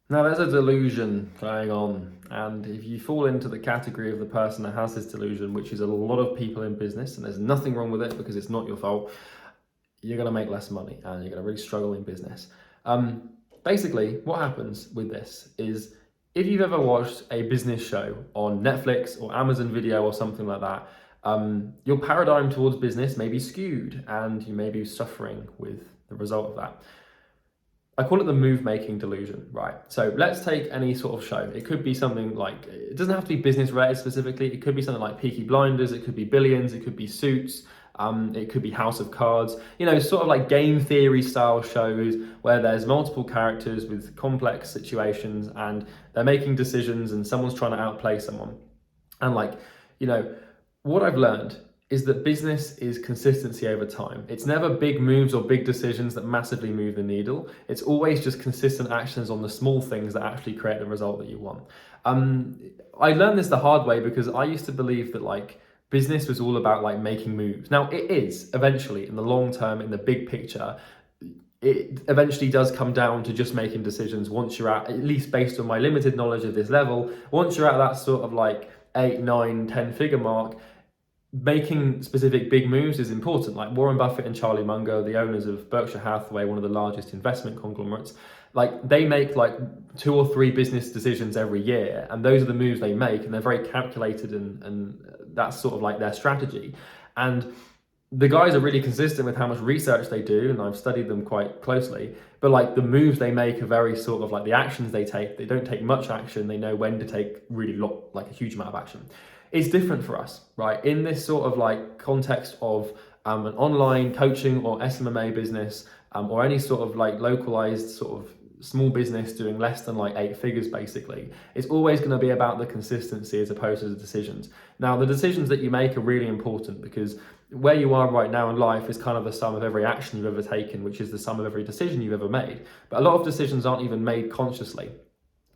Now, there's a delusion going on, and if you fall into the category of the person that has this delusion, which is a lot of people in business, and there's nothing wrong with it because it's not your fault, you're going to make less money and you're going to really struggle in business. Basically, what happens with this is if you've ever watched a business show on Netflix or Amazon Video or something like that, your paradigm towards business may be skewed and you may be suffering with the result of that. I call it the move-making delusion, right? So let's take any sort of show. It could be something like, it doesn't have to be business related specifically. It could be something like Peaky Blinders. It could be Billions. It could be Suits. It could be House of Cards. You know, sort of like game theory style shows where there's multiple characters with complex situations and they're making decisions and someone's trying to outplay someone. And like, you know, what I've learned is that business is consistency over time. It's never big moves or big decisions that massively move the needle. It's always just consistent actions on the small things that actually create the result that you want. I learned this the hard way because I used to believe that like business was all about like making moves. Now it is eventually in the long term, in the big picture. It eventually does come down to just making decisions once you're at least based on my limited knowledge of this level, once you're at that sort of like 8, 9, 10 figure mark, making specific big moves is important. Like Warren Buffett and Charlie Munger, the owners of Berkshire Hathaway, one of the largest investment conglomerates, like they make like 2 or 3 business decisions every year, and those are the moves they make, and they're very calculated, and that's sort of like their strategy. And the guys are really consistent with how much research they do, and I've studied them quite closely. But like the moves they make are very sort of like the actions they take. They don't take much action. They know when to take really like a huge amount of action. It's different for us, right? In this sort of like context of an online coaching or SMMA business, or any sort of like localized sort of small business doing less than like 8 figures, basically, it's always going to be about the consistency as opposed to the decisions. Now, the decisions that you make are really important because where you are right now in life is kind of the sum of every action you've ever taken, which is the sum of every decision you've ever made. But a lot of decisions aren't even made consciously.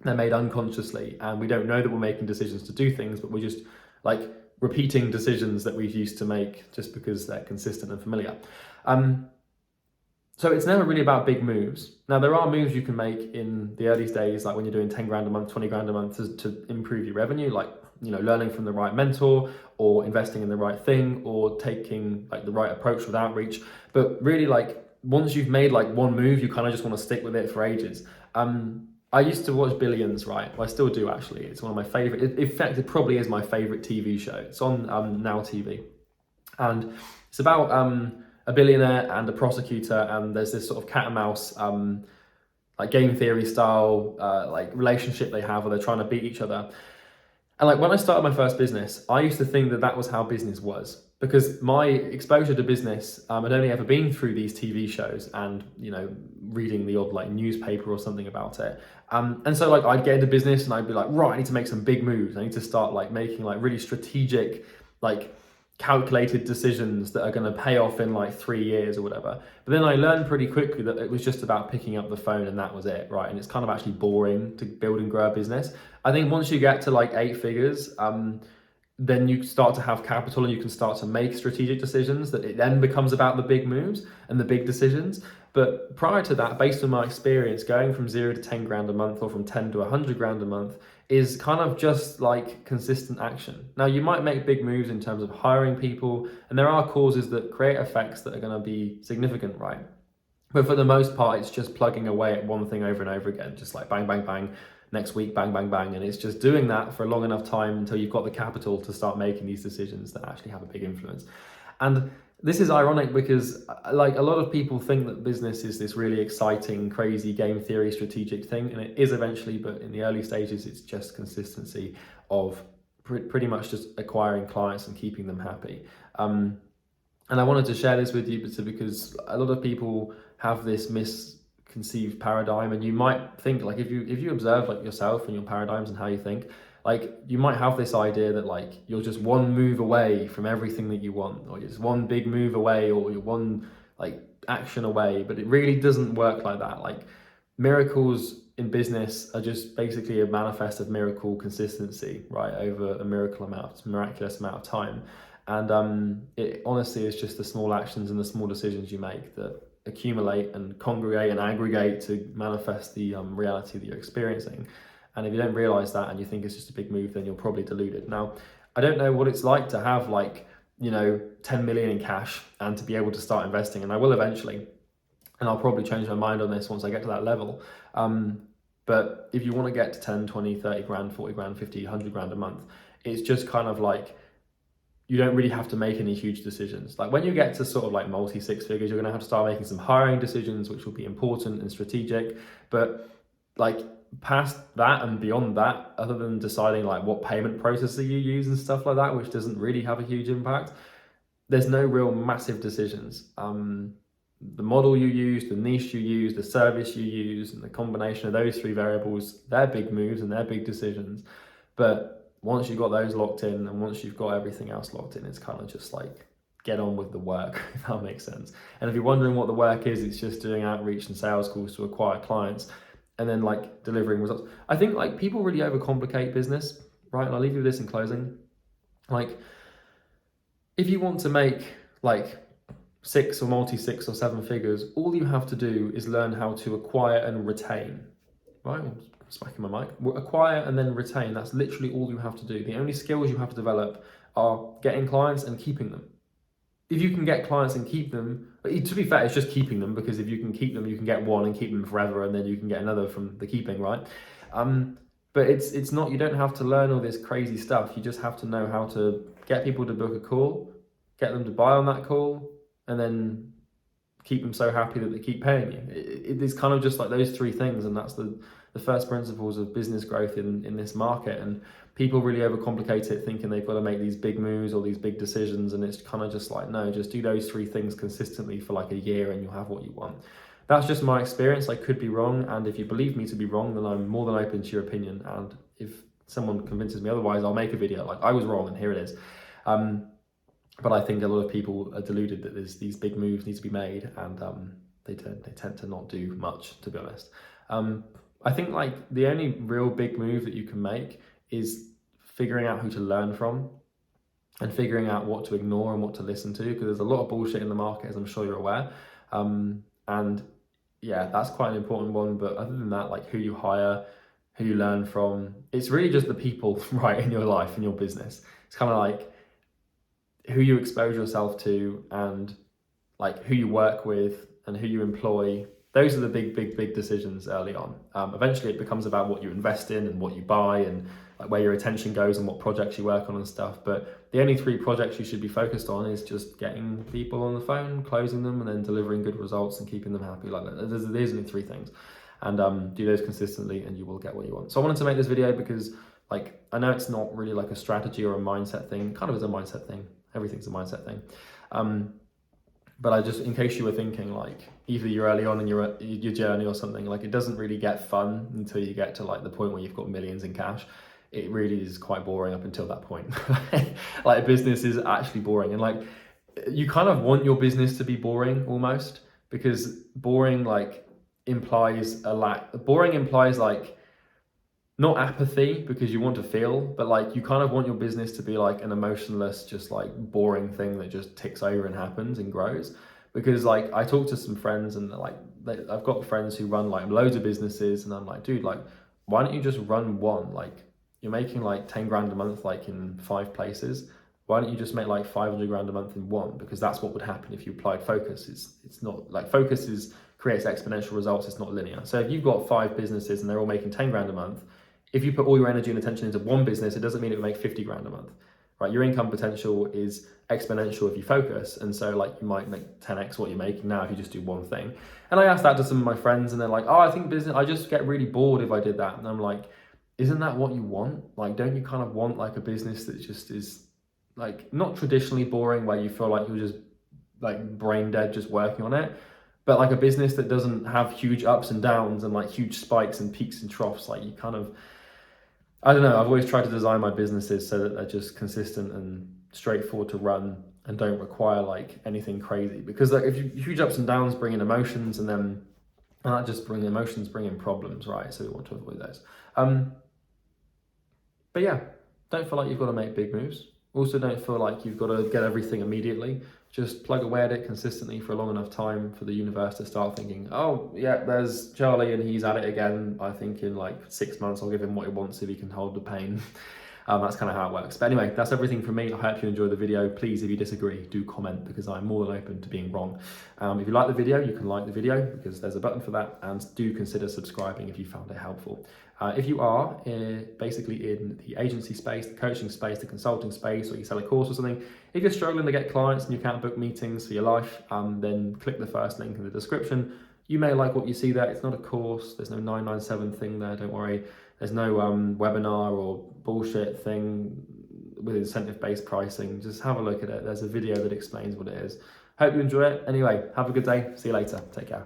They're made unconsciously, and we don't know that we're making decisions to do things, but we're just like repeating decisions that we've used to make just because they're consistent and familiar. So it's never really about big moves. Now, there are moves you can make in the early days, like when you're doing 10 grand a month, 20 grand a month to improve your revenue, like, you know, learning from the right mentor or investing in the right thing or taking like the right approach with outreach. But really, like once you've made like one move, you kind of just want to stick with it for ages. I used to watch Billions, right? Well, I still do actually. It's one of my favorite. In fact, it probably is my favorite TV show. It's on Now TV, and it's about a billionaire and a prosecutor, and there's this sort of cat and mouse, like game theory style, like relationship they have, where they're trying to beat each other. And like when I started my first business, I used to think that that was how business was because my exposure to business had only ever been through these TV shows and, you know, reading the odd like newspaper or something about it. And so like I'd get into business and I'd be like, right, I need to make some big moves. I need to start like making like really strategic, like calculated decisions that are going to pay off in like 3 years or whatever. But then I learned pretty quickly that it was just about picking up the phone and that was it, right? And it's kind of actually boring to build and grow a business. I think once you get to like 8 figures, then you start to have capital and you can start to make strategic decisions, that it then becomes about the big moves and the big decisions. But prior to that, based on my experience, going from 0 to 10 grand a month or from 10 to 100 grand a month is kind of just like consistent action. Now, you might make big moves in terms of hiring people, and there are causes that create effects that are going to be significant, right? But for the most part, it's just plugging away at one thing over and over again, just like bang, bang, bang, next week, bang, bang, bang. And it's just doing that for a long enough time until you've got the capital to start making these decisions that actually have a big influence. And this is ironic because like a lot of people think that business is this really exciting, crazy game theory strategic thing, and it is eventually, but in the early stages, it's just consistency of pretty much just acquiring clients and keeping them happy. And I wanted to share this with you because a lot of people have this misconceived paradigm, and you might think like if you observe like yourself and your paradigms and how you think, like you might have this idea that like you're just one move away from everything that you want, or you're just one big move away, or you're one like action away, but it really doesn't work like that. Like miracles in business are just basically a manifest of miracle consistency, right, over a miraculous amount of time. And it honestly is just the small actions and the small decisions you make that accumulate and congregate and aggregate to manifest the reality that you're experiencing. And if you don't realize that and you think it's just a big move, then you're probably deluded. Now, I don't know what it's like to have 10 million in cash and to be able to start investing, and I will eventually, and I'll probably change my mind on this once I get to that level. But if you want to get to 10, 20, 30 grand, 40 grand, 50, 100 grand a month, it's just kind of like, you don't really have to make any huge decisions. Like when you get to sort of like multi six figures, you're gonna have to start making some hiring decisions, which will be important and strategic. But like past that and beyond that, other than deciding like what payment processor you use and stuff like that, which doesn't really have a huge impact, there's no real massive decisions. The model you use, the niche you use, the service you use, and the combination of those three variables, they're big moves and they're big decisions. But once you've got those locked in and once you've got everything else locked in, it's kind of just like get on with the work, if that makes sense. And if you're wondering what the work is, it's just doing outreach and sales calls to acquire clients and then like delivering results. I think like people really overcomplicate business, right? And I'll leave you with this in closing. Like if you want to make like 6 or multi 6 or 7 figures, all you have to do is learn how to acquire and retain, right? I'm smacking my mic. Acquire and then retain. That's literally all you have to do. The only skills you have to develop are getting clients and keeping them. If you can get clients and keep them, to be fair, it's just keeping them, because if you can keep them, you can get one and keep them forever, and then you can get another from the keeping, right? But it's not, you don't have to learn all this crazy stuff. You just have to know how to get people to book a call, get them to buy on that call, and then keep them so happy that they keep paying you. It is kind of just like those three things, and that's the first principles of business growth in this market. And people really overcomplicate it, thinking they've got to make these big moves or these big decisions, and it's kind of just like, no, just do those three things consistently for like a year and you'll have what you want. That's just my experience. I could be wrong, and if you believe me to be wrong, then I'm more than open to your opinion. And if someone convinces me otherwise, I'll make a video like I was wrong and here it is. But I think a lot of people are deluded that these big moves need to be made, and they tend to not do much, to be honest. I think like the only real big move that you can make is figuring out who to learn from and figuring out what to ignore and what to listen to, because there's a lot of bullshit in the market, as I'm sure you're aware. And yeah, that's quite an important one. But other than that, like who you hire, who you learn from, it's really just the people right in your life and your business. It's kind of like who you expose yourself to and like who you work with and who you employ. Those are the big decisions early on. Eventually it becomes about what you invest in and what you buy and like where your attention goes and what projects you work on and stuff. But the only 3 projects you should be focused on is just getting people on the phone, closing them, and then delivering good results and keeping them happy. Like that. There's only 3 things. And do those consistently and you will get what you want. So I wanted to make this video because like, I know it's not really like a strategy or a mindset thing. Kind of is a mindset thing. Everything's a mindset thing. But I just, in case you were thinking like, either you're early on in your journey or something, like it doesn't really get fun until you get to like the point where you've got millions in cash. It really is quite boring up until that point. Like business is actually boring. And like, you kind of want your business to be boring almost, because boring like implies a lack. Boring implies like, not apathy, because you want to feel, but like you kind of want your business to be like an emotionless, just like boring thing that just ticks over and happens and grows. Because like I talk to some friends and like I've got friends who run like loads of businesses, and I'm like, dude, like why don't you just run one? Like you're making like 10 grand a month like in 5 places. Why don't you just make like 500 grand a month in one? Because that's what would happen if you applied focus. It's not like focus creates exponential results. It's not linear. So if you've got 5 businesses and they're all making 10 grand a month, if you put all your energy and attention into one business, it doesn't mean it will make 50 grand a month, right? Your income potential is exponential if you focus. And so like you might make 10x what you're making now if you just do one thing. And I asked that to some of my friends and they're like, oh, I think business, I just get really bored if I did that. And I'm like, isn't that what you want? Like, don't you kind of want like a business that just is like not traditionally boring, where you feel like you're just like brain dead just working on it, but like a business that doesn't have huge ups and downs and like huge spikes and peaks and troughs. Like you kind of, I don't know, I've always tried to design my businesses so that they're just consistent and straightforward to run and don't require like anything crazy. Because like if huge ups and downs bring in emotions, and that just bring in problems, right? So we want to avoid those. But yeah, don't feel like you've got to make big moves. Also, don't feel like you've got to get everything immediately. Just plug away at it consistently for a long enough time for the universe to start thinking, oh, yeah, there's Charlie and he's at it again. I think in like 6 months, I'll give him what he wants if he can hold the pain. That's kind of how it works. But anyway, that's everything from me. I hope you enjoyed the video. Please, if you disagree, do comment because I'm more than open to being wrong. If you like the video, you can like the video because there's a button for that, and do consider subscribing if you found it helpful. If you are basically in the agency space, the coaching space, the consulting space, or you sell a course or something, if you're struggling to get clients and you can't book meetings for your life, then click the first link in the description. You may like what you see there. It's not a course. There's no 997 thing there. Don't worry. There's no webinar or bullshit thing with incentive-based pricing. Just have a look at it. There's a video that explains what it is. Hope you enjoy it. Anyway, have a good day. See you later. Take care.